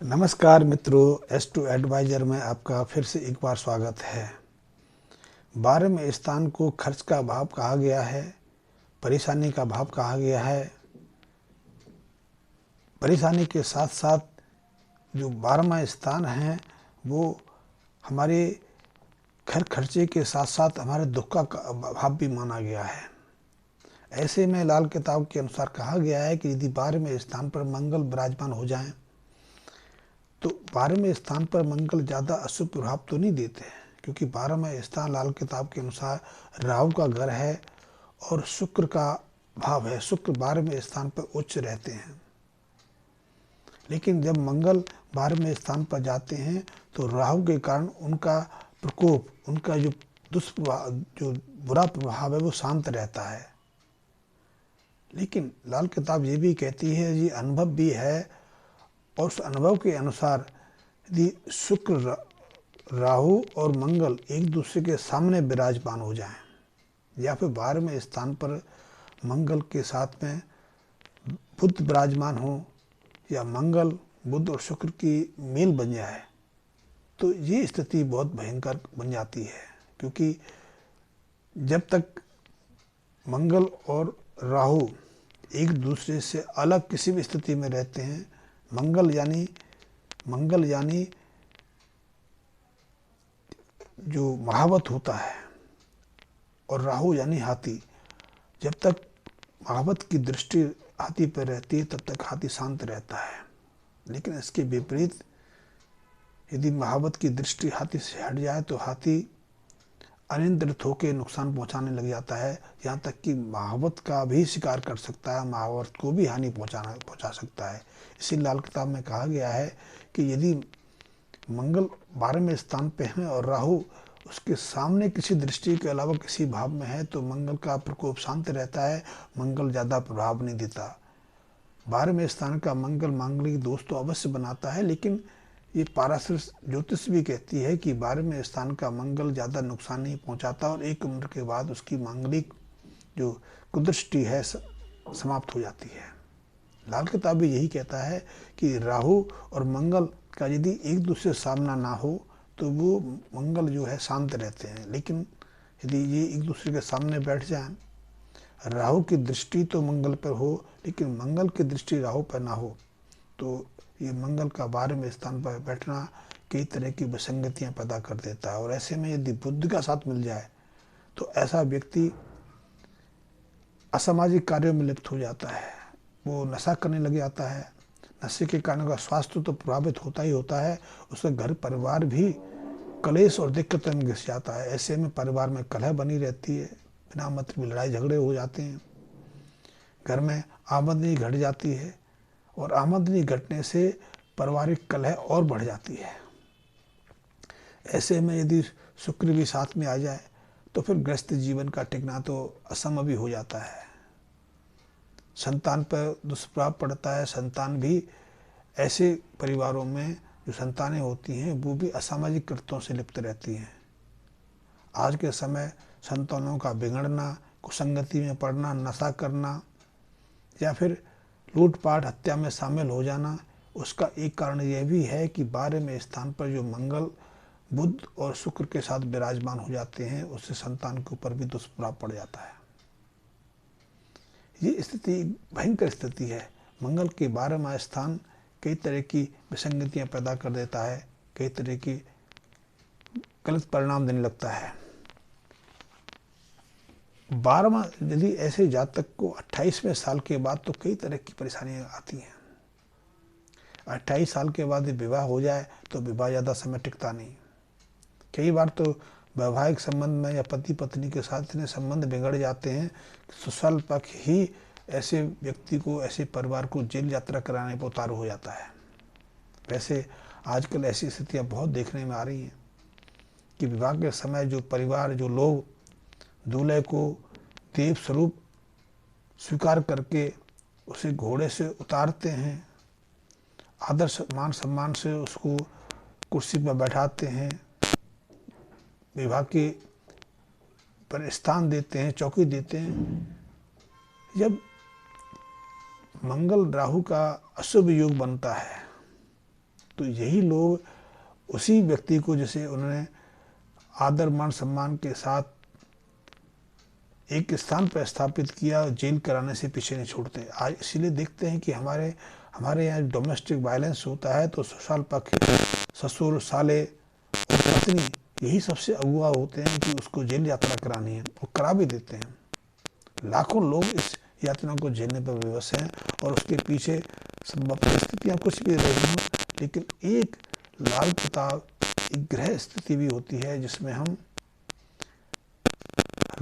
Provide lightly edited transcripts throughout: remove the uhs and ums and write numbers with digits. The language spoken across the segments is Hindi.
नमस्कार मित्रों, S2 एडवाइजर में आपका फिर से एक बार स्वागत है। 12वें स्थान को खर्च का भाव कहा गया है, परेशानी का भाव कहा गया है। परेशानी के साथ साथ जो 12वां स्थान है वो हमारे खर्चे के साथ साथ हमारे दुख का भाव भी माना गया है। ऐसे में लाल किताब के अनुसार कहा गया है कि यदि 12वें स्थान पर मंगल विराजमान हो जाएं तो 12वें स्थान पर मंगल ज़्यादा अशुभ प्रभाव तो नहीं देते हैं, क्योंकि 12वां स्थान लाल किताब के अनुसार राहु का घर है और शुक्र का भाव है। शुक्र 12वें स्थान पर उच्च रहते हैं, लेकिन जब मंगल 12वें स्थान पर जाते हैं तो राहु के कारण उनका प्रकोप, उनका जो दुष्प्रभाव, जो बुरा प्रभाव है वो शांत रहता है। लेकिन लाल किताब ये भी कहती है, ये अनुभव भी है, और उस अनुभव के अनुसार यदि शुक्र, राहु और मंगल एक दूसरे के सामने विराजमान हो जाएं, या फिर 12वें स्थान पर मंगल के साथ में बुध विराजमान हो, या मंगल बुध और शुक्र की मेल बन जाए, तो ये स्थिति बहुत भयंकर बन जाती है। क्योंकि जब तक मंगल और राहु एक दूसरे से अलग किसी भी स्थिति में रहते हैं, मंगल यानी जो महावत होता है और राहु यानी हाथी, जब तक महावत की दृष्टि हाथी पर रहती है तब तक हाथी शांत रहता है। लेकिन इसके विपरीत यदि महावत की दृष्टि हाथी से हट जाए तो हाथी अनियंत्रित होकर नुकसान पहुंचाने लग जाता है, यहाँ तक कि महावत का भी शिकार कर सकता है, महावत को भी हानि पहुंचा सकता है। इसी लाल किताब में कहा गया है कि यदि मंगल 12वें स्थान पे हैं और राहु उसके सामने किसी दृष्टि के अलावा किसी भाव में है तो मंगल का प्रकोप शांत रहता है, मंगल ज़्यादा प्रभाव नहीं देता। 12वें स्थान का मंगल मांगलिक दोष तो अवश्य बनाता है, लेकिन ये पाराशर ज्योतिष भी कहती है कि 12वें स्थान का मंगल ज़्यादा नुकसान नहीं पहुंचाता और एक उम्र के बाद उसकी मांगलिक जो कुदृष्टि है समाप्त हो जाती है। लाल किताब भी यही कहता है कि राहु और मंगल का यदि एक दूसरे सामना ना हो तो वो मंगल जो है शांत रहते हैं, लेकिन यदि ये एक दूसरे के सामने बैठ जाएं, राहु की दृष्टि तो मंगल पर हो लेकिन मंगल की दृष्टि राहु पर ना हो, तो ये मंगल का 12वें स्थान पर बैठना कई तरह की विसंगतियां पैदा कर देता है। और ऐसे में यदि बुध का साथ मिल जाए तो ऐसा व्यक्ति असामाजिक कार्यों में लिप्त हो जाता है, वो नशा करने लग जाता है। नशे के कारण का स्वास्थ्य तो प्रभावित होता ही होता है, उसका घर परिवार भी कलेश और दिक्कतों में घिस जाता है। ऐसे में परिवार में कलह बनी रहती है, बिना मतलब लड़ाई झगड़े हो जाते हैं, घर में आमदनी घट जाती है और आमदनी घटने से पारिवारिक कलह और बढ़ जाती है। ऐसे में यदि शुक्र भी साथ में आ जाए तो फिर गृहस्थ जीवन का टिकना तो असंभव भी हो जाता है। संतान पर दुष्प्रभाव पड़ता है। संतान भी ऐसे परिवारों में जो संतानें होती हैं वो भी असामाजिक कृत्यों से लिप्त रहती हैं। आज के समय संतानों का बिगड़ना, कुसंगति में पड़ना, नशा करना या फिर लूटपाट हत्या में शामिल हो जाना, उसका एक कारण यह भी है कि 12वें स्थान पर जो मंगल बुध और शुक्र के साथ विराजमान हो जाते हैं उससे संतान के ऊपर भी दुष्प्रभाव पड़ जाता है। ये स्थिति भयंकर स्थिति है। मंगल के 12वां स्थान कई तरह की विसंगतियां पैदा कर देता है, कई तरह की गलत परिणाम देने लगता है। 12वां यदि ऐसे जातक को 28वें साल के बाद तो कई तरह की परेशानियां आती हैं। 28 साल के बाद विवाह हो जाए तो विवाह ज़्यादा समय टिकता नहीं। कई बार तो वैवाहिक संबंध में या पति पत्नी के साथ इतने संबंध बिगड़ जाते हैं कि ससुराल पक्ष ही ऐसे व्यक्ति को, ऐसे परिवार को जेल यात्रा कराने पर उतारू हो जाता है। वैसे आजकल ऐसी स्थितियां बहुत देखने में आ रही हैं कि विवाह के समय जो परिवार, जो लोग दूल्हे को देव स्वरूप स्वीकार करके उसे घोड़े से उतारते हैं, आदर मान सम्मान से उसको कुर्सी पर बैठाते हैं, विवाह के पर स्थान देते हैं, चौकी देते हैं, जब मंगल राहु का अशुभ योग बनता है तो यही लोग उसी व्यक्ति को जैसे उन्होंने आदर मान सम्मान के साथ एक स्थान पर स्थापित किया, जेल कराने से पीछे नहीं छोड़ते। आज इसीलिए देखते हैं कि हमारे यहाँ डोमेस्टिक वायलेंस होता है तो ससुराल पक्ष, ससुर, साले और पत्नी यही सबसे अगुआ होते हैं कि उसको जेल यात्रा करानी है, वो करा भी देते हैं। लाखों लोग इस यातना को झेलने पर विवश हैं और उसके पीछे संभव परिस्थितियाँ कुछ भी रही हों, लेकिन एक लाल किताब, एक ग्रह स्थिति भी होती है जिसमें हम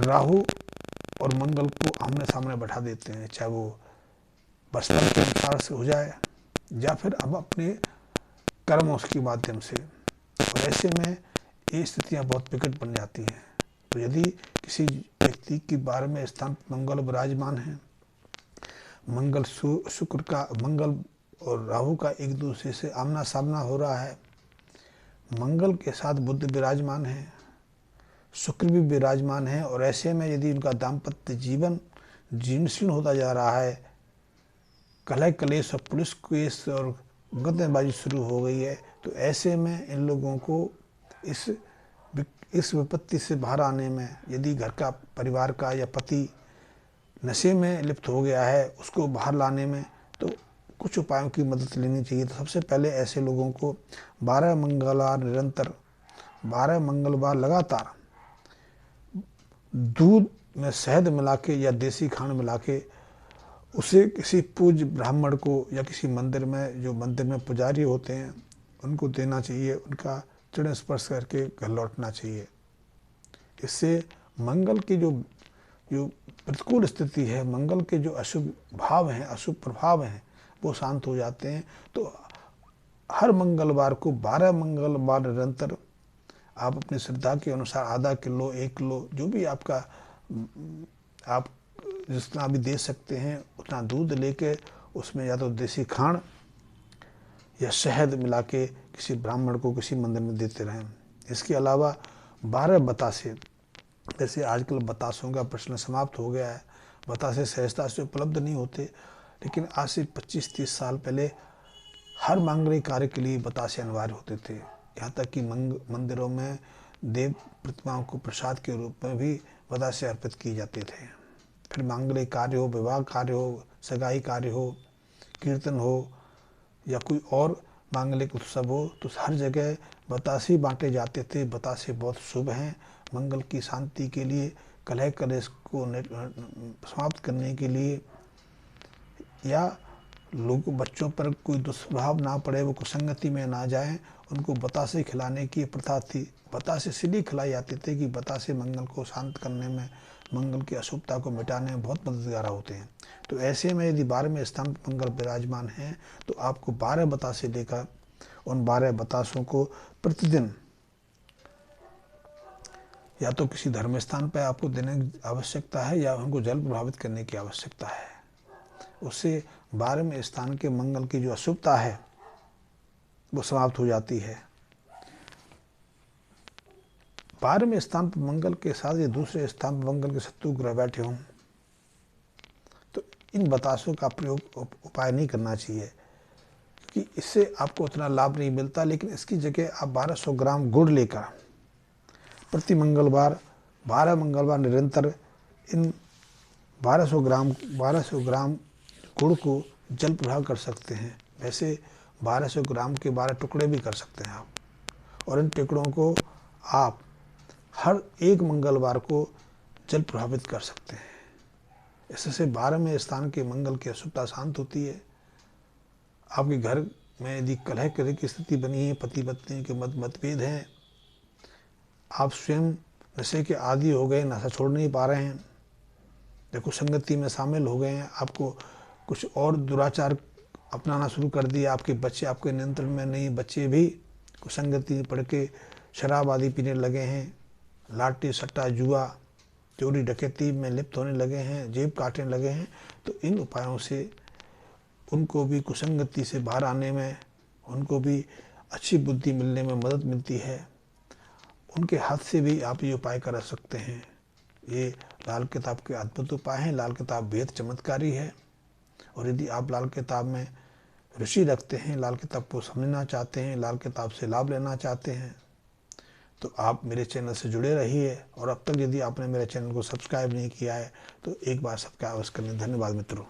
राहु और मंगल को आमने सामने बैठा देते हैं, चाहे वो बचपन के अनुसार से हो जाए या फिर अब अपने कर्मों के माध्यम से। और ऐसे में ये स्थितियाँ बहुत विकट बन जाती हैं। तो यदि किसी व्यक्ति के बारे में स्थान मंगल विराजमान है, मंगल शुक्र का, मंगल और राहु का एक दूसरे से आमना सामना हो रहा है, मंगल के साथ बुध विराजमान है, शुक्र भी विराजमान है, और ऐसे में यदि उनका दाम्पत्य जीवन जीर्ण होता जा रहा है, कलह कलेश और पुलिस केस और गद्देबाजी शुरू हो गई है, तो ऐसे में इन लोगों को इस विपत्ति से बाहर आने में, यदि घर का, परिवार का या पति नशे में लिप्त हो गया है, उसको बाहर लाने में तो कुछ उपायों की मदद लेनी चाहिए। तो सबसे पहले ऐसे लोगों को 12 मंगलवार निरंतर, 12 मंगलवार लगातार दूध में शहद मिला के या देसी खांड मिला के उसे किसी पूज्य ब्राह्मण को या किसी मंदिर में, जो मंदिर में पुजारी होते हैं, उनको देना चाहिए। उनका चरण स्पर्श करके घर लौटना चाहिए। इससे मंगल की जो प्रतिकूल स्थिति है, मंगल के जो अशुभ भाव हैं, अशुभ प्रभाव हैं, वो शांत हो जाते हैं। तो हर मंगलवार को 12 मंगलवार निरंतर आप अपनी श्रद्धा के अनुसार आधा किलो, 1 किलो, जो भी आपका, आप जितना भी दे सकते हैं उतना दूध लेके उसमें या तो देसी खांड या शहद मिला के किसी ब्राह्मण को किसी मंदिर में देते रहें। इसके अलावा 12 बतासे, जैसे आजकल बतासों का प्रश्न समाप्त हो गया है, बतासे सहजता से उपलब्ध नहीं होते, लेकिन आज से 25-30 साल पहले हर मांगलिक कार्य के लिए बतासे अनिवार्य होते थे। यहाँ तक कि मंदिरों में देव प्रतिमाओं को प्रसाद के रूप में भी बतासे अर्पित किए जाते थे। फिर मांगलिक कार्य हो, विवाह कार्य हो, सगाई कार्य हो, कीर्तन हो या कोई और मांगलिक उत्सव हो, तो हर जगह बतासे बांटे जाते थे। बतासे बहुत शुभ हैं मंगल की शांति के लिए, कलह कलेश को समाप्त करने के लिए, या लोग बच्चों पर कोई दुष्प्रभाव ना पड़े, वो कुसंगति में ना जाएं, उनको बतासे खिलाने की प्रथा थी। बतासे इसलिए खिलाई जाते थे कि बतासे मंगल को शांत करने में, मंगल की अशुभता को मिटाने में बहुत मददगार होते हैं। तो ऐसे में यदि 12वें स्थान पर मंगल विराजमान है तो आपको 12 बतासे लेकर उन 12 बतासों को प्रतिदिन या तो किसी धर्म स्थान पर आपको देने की आवश्यकता है या उनको जल प्रभावित करने की आवश्यकता है। उससे 12वें स्थान के मंगल की जो अशुभता है वो समाप्त हो जाती है। 12वें स्थान पर मंगल के साथ ये दूसरे स्थान पर मंगल के शत्रु ग्रह बैठे हों तो इन बतासों का प्रयोग उपाय नहीं करना चाहिए, क्योंकि इससे आपको उतना लाभ नहीं मिलता। लेकिन इसकी जगह आप 1200 ग्राम गुड़ लेकर प्रति मंगलवार 12 मंगलवार निरंतर इन 1200 ग्राम गुड़ को जल प्रभाव कर सकते हैं। वैसे 1200 ग्राम के 12 टुकड़े भी कर सकते हैं आप, और इन टुकड़ों को आप हर एक मंगलवार को जल प्रभावित कर सकते हैं। इससे 12वें स्थान के मंगल की अशुभता शांत होती है। आपके घर में यदि कलह करे की स्थिति बनी है, पति पत्नी के मतभेद हैं, आप स्वयं नशे के आदी हो गए, नशा छोड़ नहीं पा रहे हैं, देखो संगति में शामिल हो गए हैं, आपको कुछ और दुराचार अपनाना शुरू कर दिया, आपके बच्चे आपके नियंत्रण में नहीं, बच्चे भी कुसंगति पढ़ के शराब आदि पीने लगे हैं, लाठी सट्टा जुआ चोरी डकैती में लिप्त होने लगे हैं, जेब काटने लगे हैं, तो इन उपायों से उनको भी कुसंगति से बाहर आने में, उनको भी अच्छी बुद्धि मिलने में मदद मिलती है। उनके हाथ से भी आप ये उपाय करा सकते हैं। ये लाल किताब के अद्भुत उपाय हैं। लाल किताब बेहद चमत्कारी है, और यदि आप लाल किताब में रुचि रखते हैं, लाल किताब को समझना चाहते हैं, लाल किताब से लाभ लेना चाहते हैं, तो आप मेरे चैनल से जुड़े रहिए। और अब तक यदि आपने मेरे चैनल को सब्सक्राइब नहीं किया है तो एक बार सब्सक्राइब कर लें। धन्यवाद मित्रों।